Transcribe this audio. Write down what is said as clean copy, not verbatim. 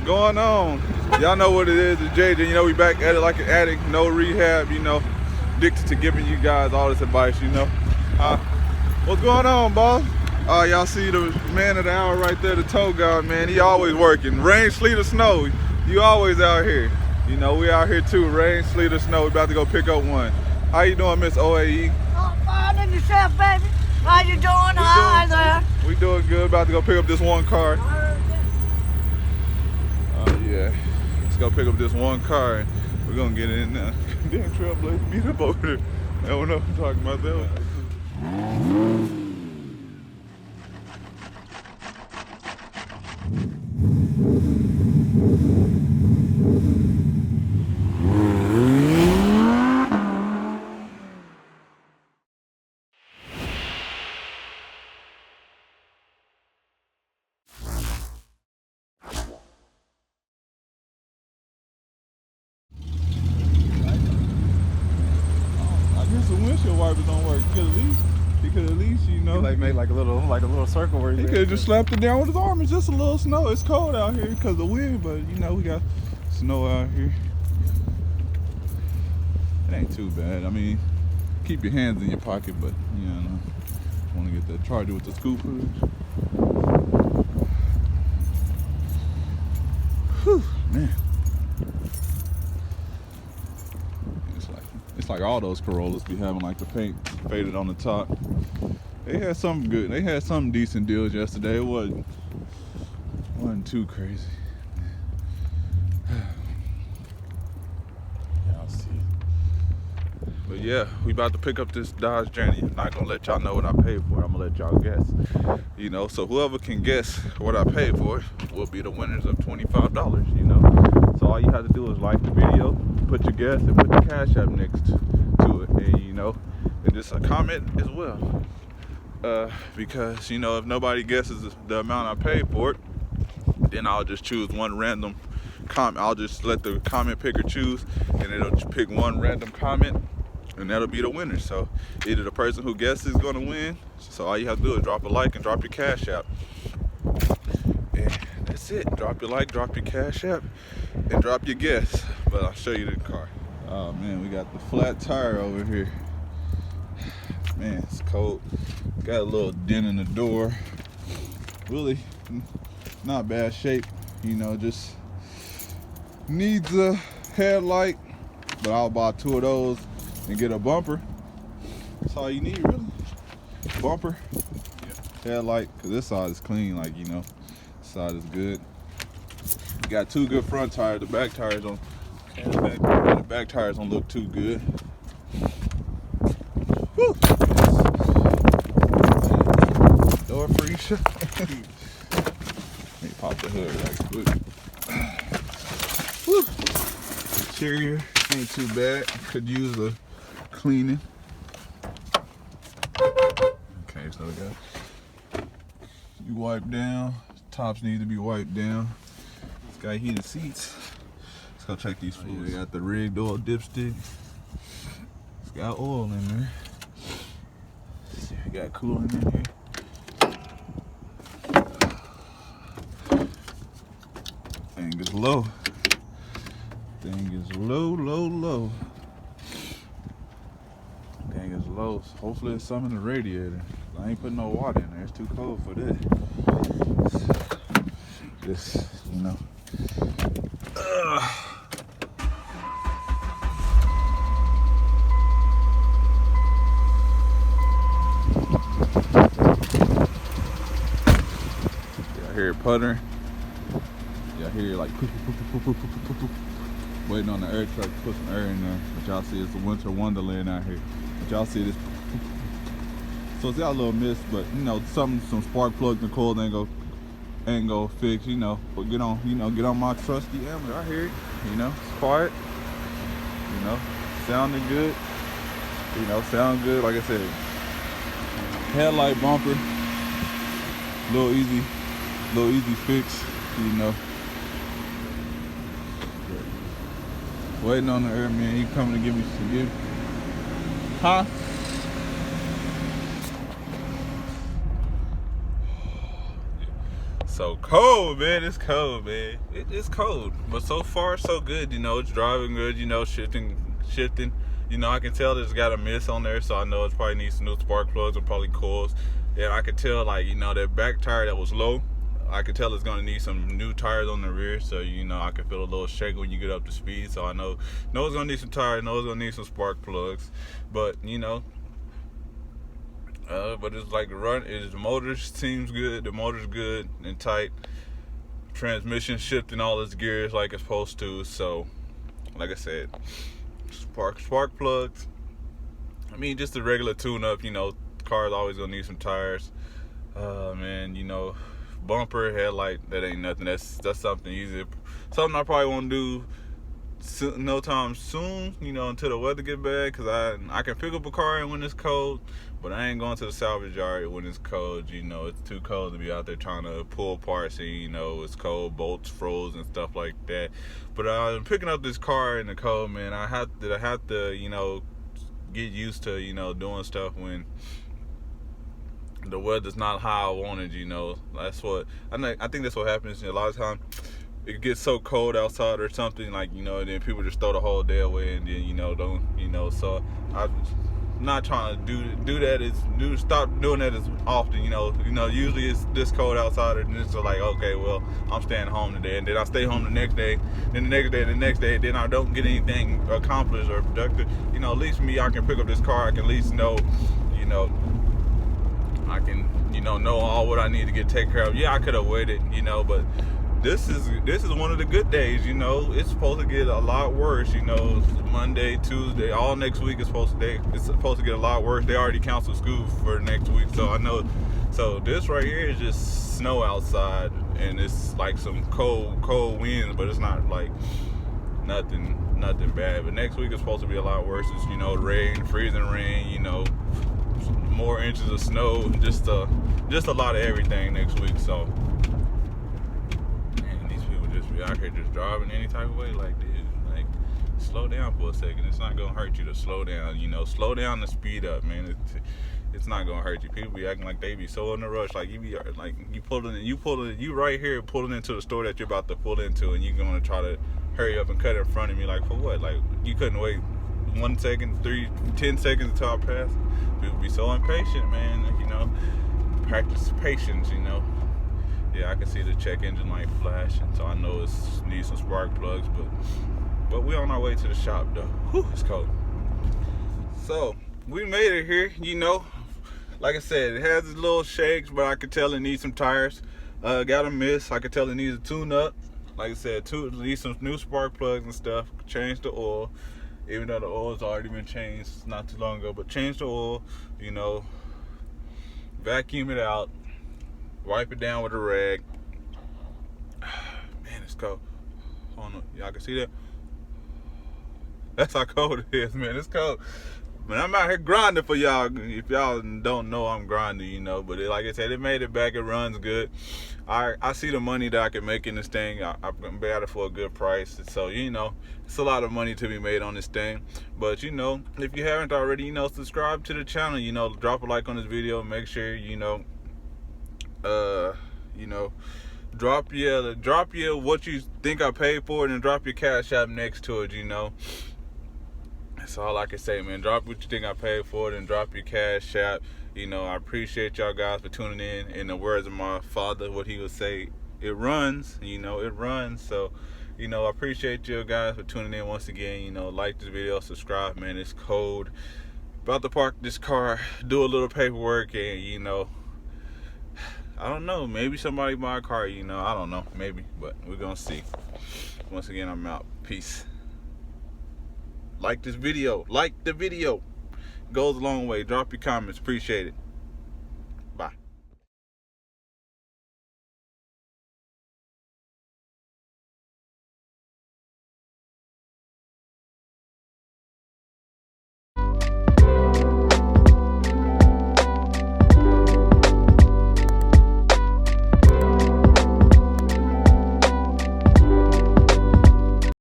going on? Y'all know what it is, it's JJ. You know, we back at it like an addict, no rehab, you know, addicted to giving you guys all this advice, you know. What's going on, boss? Y'all see the man of the hour right there, the tow guy, man. He always working. Rain, sleet, or snow, you always out here. You know, we out here too. Rain, sleet, or snow. We about to go pick up one. How you doing, Miss OAE? Oh, fine and yourself, baby. How you doing? Hi there. We doing good. About to go pick up this one car. Yeah. Let's go pick up this one car and we're gonna get it in now. Damn, Trailblazer beat up over there. I don't know what I'm talking about that one. The windshield wipers don't work. He could at least, you know, he made like a little circle where he could have just slapped it down with his arm. It's just a little snow. It's cold out here because of the wind, but you know we got snow out here. It ain't too bad. I mean, keep your hands in your pocket, but you know, want to get that Charger with the scoop hood. Whew, man. It's like all those Corollas be having like the paint faded on the top. They had some good. They had some decent deals yesterday. It wasn't too crazy. Y'all see. But yeah, we about to pick up this Dodge Journey. I'm not gonna let y'all know what I paid for it. I'm gonna let y'all guess. You know, so whoever can guess what I paid for it will be the winners of $25. You know, so all you have to do is like the video, put your guess, and put your Cash App next to it, and you know, and just a comment as well. Because you know, if nobody guesses the amount I paid for it, then I'll just choose one random comment. I'll just let the comment picker choose, and it'll pick one random comment, and that'll be the winner. So either the person who guesses is gonna win. So all you have to do is drop a like and drop your Cash App. And that's it. Drop your like, drop your Cash App, and drop your guess. But I'll show you the car. Oh man, we got the flat tire over here. Man, it's cold. Got a little dent in the door. Really not bad shape. You know, just needs a headlight. But I'll buy 2 of those and get a bumper. That's all you need, really. Bumper, headlight, because this side is clean, like, you know, this side is good. You got 2 good front tires. The back tires don't, the back tires don't look too good. Whew. Door free shut. Let me pop the hood right quick. Whew. Interior ain't too bad. Could use a cleaning. Okay, so we got you wipe down. Tops need to be wiped down. It's got heated seats. Let's go check these fluids. We got the rigged oil dipstick. It's got oil in there. Let's see, we got coolant in here. Thing is low. Thing is low. Thing is low. Hopefully it's some in the radiator. I ain't putting no water in there. It's too cold for this. Just, you know. Y'all hear it puttering? Y'all hear it like poop, waiting on the air truck to put some air in there. But y'all see it's a winter wonderland out here. But y'all see this. So it's got a little mist, but you know, some spark plugs and coils ain't go fix, you know. But get on my trusty Ambler. I hear it, you know, it's quiet, you know, sounding good, you know, sound good. Like I said, headlight bumper, little easy fix, you know. Waiting on the air man, he coming to give me some huh? so cold, man. It's cold, man. It's cold, but so far so good. You know, it's driving good. You know, shifting. You know, I can tell it's got a miss on there, so I know it probably needs some new spark plugs and probably coils. And I could tell, like, you know, that back tire that was low, I could tell it's gonna need some new tires on the rear. So, you know, I can feel a little shake when you get up to speed. So I know it's gonna need some tires, know it's gonna need some spark plugs. But, you know, but it's like the motor seems good. The motor's good and tight. Transmission shifting all its gears like it's supposed to. So, like I said, spark plugs. I mean, just a regular tune-up. You know, car's always gonna need some tires. Man, you know, bumper, headlight, that ain't nothing. That's something easy. Something I probably won't do no time soon, you know, until the weather get bad, because I can pick up a car when it's cold, but I ain't going to the salvage yard when it's cold. You know, it's too cold to be out there trying to pull parts, and you know, it's cold, bolts froze and stuff like that. But I'm picking up this car in the cold, man. I have to, you know, get used to, you know, doing stuff when the weather's not how I wanted. You know, that's what I think that's what happens a lot of times. It gets so cold outside or something, like, you know, and then people just throw the whole day away, and then, you know, don't, you know. So I'm not trying to stop doing that as often. You know, usually it's this cold outside, and it's like, okay, well, I'm staying home today, and then I stay home the next day, then the next day, then I don't get anything accomplished or productive. You know, at least me, I can pick up this car. I can at least know, you know, I can, you know all what I need to get taken care of. Yeah, I could have waited, you know, but this is one of the good days. You know, it's supposed to get a lot worse. You know, Monday, Tuesday, all next week is supposed to get a lot worse. They already canceled school for next week, so I know. So this right here is just snow outside, and it's like some cold winds, but it's not like nothing bad. But next week is supposed to be a lot worse. It's, you know, rain, freezing rain. You know, more inches of snow, just a lot of everything next week. So, man, these people just be out here just driving any type of way. Like, dude, like, slow down for a second. It's not gonna hurt you to slow down. You know, slow down to speed up, man. It's not gonna hurt you. People be acting like they be so in a rush. Like, you be like, you right here pulling into the store that you're about to pull into, and you're gonna try to hurry up and cut in front of me. Like, for what? Like, you couldn't wait 1 second, 10 seconds until I pass. People be so impatient, man. You know, practice patience. You know. Yeah, I can see the check engine light flashing, so I know it needs some spark plugs. But we on our way to the shop though. Whew, it's cold. So we made it here. You know, like I said, it has its little shakes, but I could tell it needs some tires. Got a miss. I could tell it needs a tune-up. Like I said, it needs some new spark plugs and stuff. Change the oil. Even though the oil's already been changed not too long ago, but change the oil, you know, vacuum it out, wipe it down with a rag. Man, it's cold. Hold on, y'all can see that? That's how cold it is, man. It's cold. Man, I'm out here grinding for y'all. If y'all don't know, I'm grinding, you know. But like I said, it made it back. It runs good. I see the money that I can make in this thing. I'm got it for a good price. So, you know, it's a lot of money to be made on this thing. But, you know, if you haven't already, you know, subscribe to the channel. You know, drop a like on this video. Make sure, you know, drop your what you think I paid for it, and drop your Cash App next to it, you know. That's all I can say, man. Drop what you think I paid for it, and drop your Cash App. You know, I appreciate y'all guys for tuning in. In the words of my father, what he would say, it runs. You know, it runs. So, you know, I appreciate you guys for tuning in once again. You know, like this video, subscribe, man. It's cold. About to park this car, do a little paperwork, and, you know, I don't know. Maybe somebody buy a car, you know. I don't know. Maybe. But we're going to see. Once again, I'm out. Peace. Like this video. Like the video. Goes a long way. Drop your comments. Appreciate it.